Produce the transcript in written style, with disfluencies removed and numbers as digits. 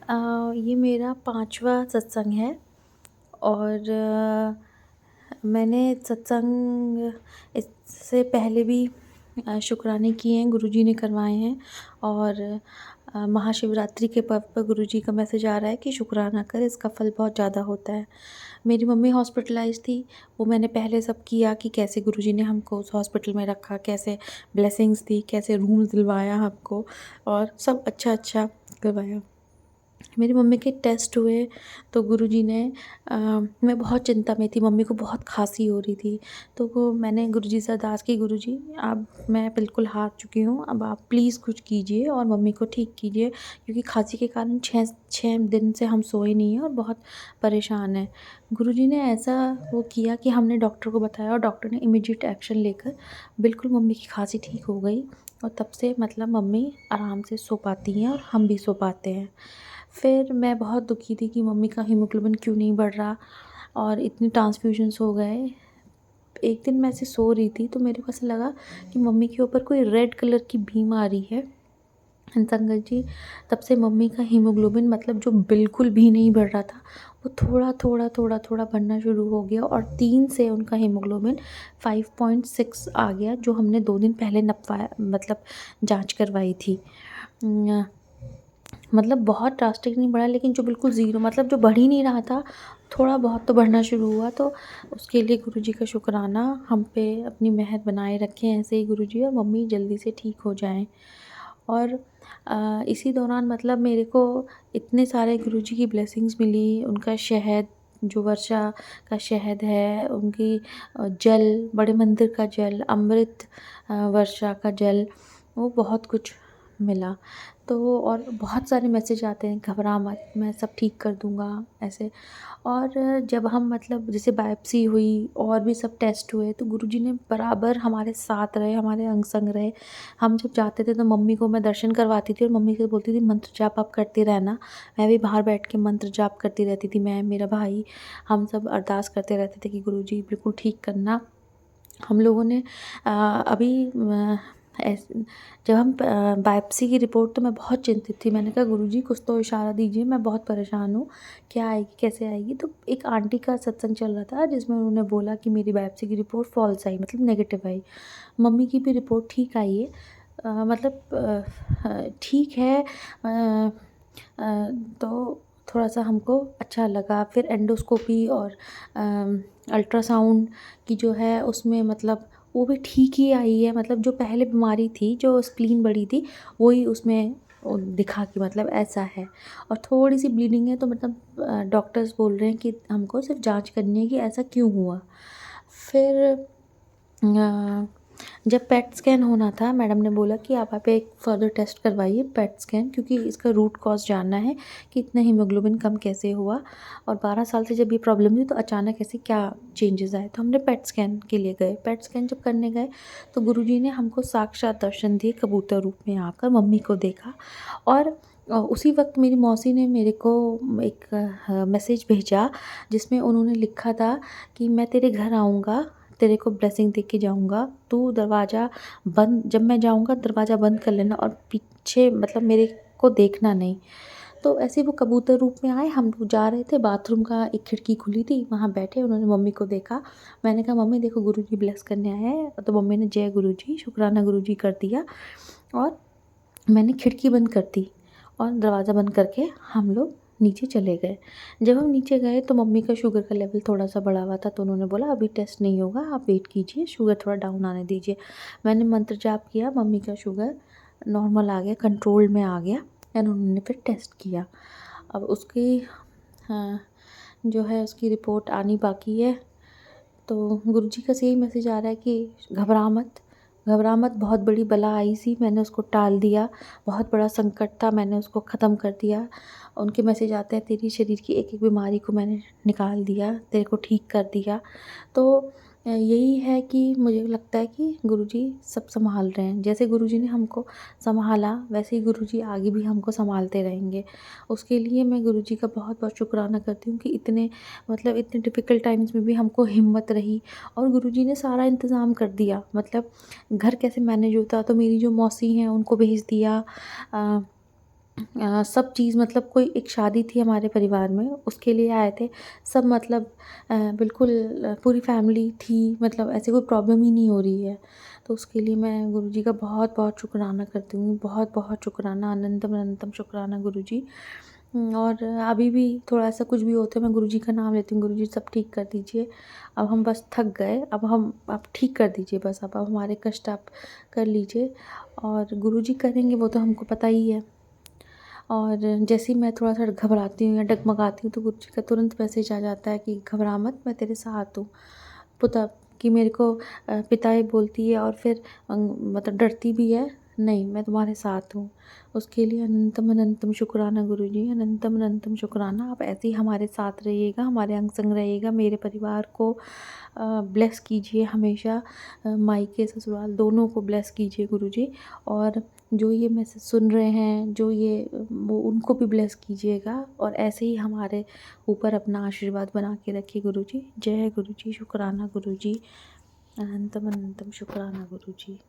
ये मेरा 5वां सत्संग है और मैंने सत्संग इससे पहले भी शुक्राने किए हैं, गुरुजी ने करवाए हैं। और महाशिवरात्रि के पर्व पर गुरुजी का मैसेज आ रहा है कि शुक्राना कर, इसका फल बहुत ज़्यादा होता है। मेरी मम्मी हॉस्पिटलाइज़ थी, वो मैंने पहले सब किया कि कैसे गुरुजी ने हमको उस हॉस्पिटल में रखा, कैसे ब्लेसिंग्स दी, कैसे रूम्स दिलवाया हमको और सब अच्छा करवाया। मेरी मम्मी के टेस्ट हुए तो गुरुजी ने मैं बहुत चिंता में थी, मम्मी को बहुत खाँसी हो रही थी। तो वो मैंने गुरुजी से अरदास की, गुरुजी अब मैं बिल्कुल हार चुकी हूँ, अब आप प्लीज़ कुछ कीजिए और मम्मी को ठीक कीजिए, क्योंकि खाँसी के कारण 6 दिन से हम सोए नहीं हैं और बहुत परेशान हैं। गुरुजी ने ऐसा वो किया कि हमने डॉक्टर को बताया और डॉक्टर ने इमीडिएट एक्शन लेकर बिल्कुल मम्मी की खाँसी ठीक हो गई और तब से मतलब मम्मी आराम से सो पाती हैं और हम भी सो पाते हैं। फिर मैं बहुत दुखी थी कि मम्मी का हीमोग्लोबिन क्यों नहीं बढ़ रहा और इतने ट्रांसफ्यूजन्स हो गए। एक दिन मैं ऐसे सो रही थी तो मेरे को ऐसा लगा कि मम्मी के ऊपर कोई रेड कलर की बीम आ रही है। संगत जी, तब से मम्मी का हीमोग्लोबिन मतलब जो बिल्कुल भी नहीं बढ़ रहा था, वो थोड़ा बढ़ना शुरू हो गया और 3 से उनका हीमोग्लोबिन 5.6 आ गया, जो हमने 2 दिन पहले नपवाया मतलब जाँच करवाई थी। मतलब बहुत ड्रास्टिक नहीं बढ़ा, लेकिन जो बिल्कुल ज़ीरो मतलब जो बढ़ ही नहीं रहा था, थोड़ा बहुत तो बढ़ना शुरू हुआ। तो उसके लिए गुरुजी का शुक्राना, हम पे अपनी मेहर बनाए रखें ऐसे ही गुरुजी, और मम्मी जल्दी से ठीक हो जाएँ। और इसी दौरान मतलब मेरे को इतने सारे गुरुजी की ब्लेसिंग्स मिली, उनका शहद जो वर्षा का शहद है, उनकी जल, बड़े मंदिर का जल, अमृत, वर्षा का जल, वो बहुत कुछ मिला। तो और बहुत सारे मैसेज आते हैं, घबरा मत, मैं सब ठीक कर दूँगा, ऐसे। और जब हम मतलब जैसे बायोप्सी हुई और भी सब टेस्ट हुए तो गुरुजी ने बराबर हमारे साथ रहे, हमारे अंग संग रहे। हम जब जाते थे तो मम्मी को मैं दर्शन करवाती थी और मम्मी से बोलती थी मंत्र जाप आप करती रहना। मैं भी बाहर बैठ के मंत्र जाप करती रहती थी, मैं, मेरा भाई, हम सब अरदास करते रहते थे कि गुरुजी बिल्कुल ठीक करना। हम लोगों ने अभी ऐस जब हम बायोप्सी की रिपोर्ट, तो मैं बहुत चिंतित थी। मैंने कहा गुरुजी कुछ तो इशारा दीजिए, मैं बहुत परेशान हूँ, क्या आएगी, कैसे आएगी? तो एक आंटी का सत्संग चल रहा था जिसमें उन्होंने बोला कि मेरी बायोप्सी की रिपोर्ट फ़ॉल्स आई, मतलब नेगेटिव आई। मम्मी की भी रिपोर्ट ठीक आई है, मतलब ठीक है। तो थोड़ा-सा हमको अच्छा लगा। फिर एंडोस्कोपी और अल्ट्रासाउंड की जो है उसमें मतलब वो भी ठीक ही आई है, मतलब जो पहले बीमारी थी, जो स्प्लीन बड़ी थी, वही उसमें दिखा कि मतलब ऐसा है। और थोड़ी-सी ब्लीडिंग है, तो मतलब डॉक्टर्स बोल रहे हैं कि हमको सिर्फ़ जाँच करनी है कि ऐसा क्यों हुआ। फिर जब पेट स्कैन होना था, मैडम ने बोला कि आप एक फ़र्दर टेस्ट करवाइए, पेट स्कैन, क्योंकि इसका रूट कॉज़ जानना है कि इतना हीमोग्लोबिन कम कैसे हुआ और 12 साल से जब ये प्रॉब्लम थी तो अचानक ऐसे क्या चेंजेज़ आए। तो हमने पेट स्कैन के लिए गए। पेट स्कैन जब करने गए तो गुरुजी ने हमको साक्षात दर्शन दिए, कबूतर रूप में आकर मम्मी को देखा। और उसी वक़्त मेरी मौसी ने मेरे को एक मैसेज भेजा जिसमें उन्होंने लिखा था कि मैं तेरे घर आऊँगा, तेरे को ब्लेसिंग दे के जाऊँगा, तू दरवाज़ा बंद, जब मैं जाऊँगा दरवाज़ा बंद कर लेना और पीछे मतलब मेरे को देखना नहीं। तो ऐसे वो कबूतर रूप में आए, हम लोग जा रहे थे, बाथरूम का एक खिड़की खुली थी, वहाँ बैठे, उन्होंने मम्मी को देखा। मैंने कहा मम्मी देखो गुरुजी ब्लेस करने आए हैं, तो मम्मी ने जय गुरुजी, शुक्राना गुरुजी कर दिया और मैंने खिड़की बंद कर दी और दरवाज़ा बंद करके हम लोग नीचे चले गए। जब हम नीचे गए तो मम्मी का शुगर का लेवल थोड़ा-सा बढ़ा हुआ था, तो उन्होंने बोला अभी टेस्ट नहीं होगा, आप वेट कीजिए, शुगर थोड़ा डाउन आने दीजिए। मैंने मंत्र जाप किया, मम्मी का शुगर नॉर्मल आ गया, कंट्रोल में आ गया एंड उन्होंने फिर टेस्ट किया। अब उसकी हाँ, जो है उसकी रिपोर्ट आनी बाकी है। तो गुरुजी का से यही मैसेज आ रहा है कि घबरा मत, घबरा मत, बहुत बड़ी बला आई सी, मैंने उसको टाल दिया, बहुत बड़ा संकट था, मैंने उसको ख़त्म कर दिया। उनके मैसेज आते हैं तेरी शरीर की एक-एक बीमारी को मैंने निकाल दिया, तेरे को ठीक कर दिया। तो यही है कि मुझे लगता है कि गुरुजी सब सँभाल रहे हैं। जैसे गुरुजी ने हमको सँभाला, वैसे ही गुरुजी आगे भी हमको सँभालते रहेंगे। उसके लिए मैं गुरुजी का बहुत-बहुत शुक्राना करती हूँ कि इतने मतलब इतने डिफ़िकल्ट टाइम्स में भी हमको हिम्मत रही और गुरुजी ने सारा इंतज़ाम कर दिया। मतलब घर कैसे मैनेज होता, तो मेरी जो मौसी हैं उनको भेज दिया। सब चीज़ मतलब कोई एक शादी थी हमारे परिवार में, उसके लिए आए थे। सब मतलब बिल्कुल पूरी फैमिली थी, मतलब ऐसे कोई प्रॉब्लम ही नहीं हो रही है। तो उसके लिए मैं गुरुजी का बहुत-बहुत शुकराना करती हूँ। बहुत-बहुत शुकराना, अनंतम अनंतम शुकराना गुरुजी। और अभी भी थोड़ा-सा कुछ भी होता है मैं गुरुजी का नाम लेती हूँ, गुरुजी सब ठीक कर दीजिए। अब हम बस थक गए, अब ठीक कर दीजिए बस, अब हमारे कष्ट आप कर लीजिए। और गुरुजी करेंगे वो तो हमको पता ही है। और जैसे ही मैं थोड़ा-सा घबराती हूँ या डगमगाती हूँ तो गुरुजी का तुरंत मैसेज आ जाता है कि घबरा मत, मैं तेरे साथ हूँ। पुता कि मेरे को पिताई बोलती है और फिर मतलब डरती भी है, नहीं मैं तुम्हारे साथ हूँ। उसके लिए अनंतम अनंतम शुक्राना गुरुजी, अनंतम अनंतम शुक्राना। आप ऐसे ही हमारे साथ रहिएगा, हमारे अंग-संग रहिएगा, मेरे परिवार को ब्लेस कीजिए हमेशा, मायके ससुराल दोनों को ब्लेस कीजिए गुरुजी। और जो ये मैसेज सुन रहे हैं, जो ये वो उनको भी ब्लेस कीजिएगा और ऐसे ही हमारे ऊपर अपना आशीर्वाद बना के रखिए गुरुजी। जय गुरुजी, शुक्राना गुरुजी, अनंतम अनंतम शुक्राना गुरुजी।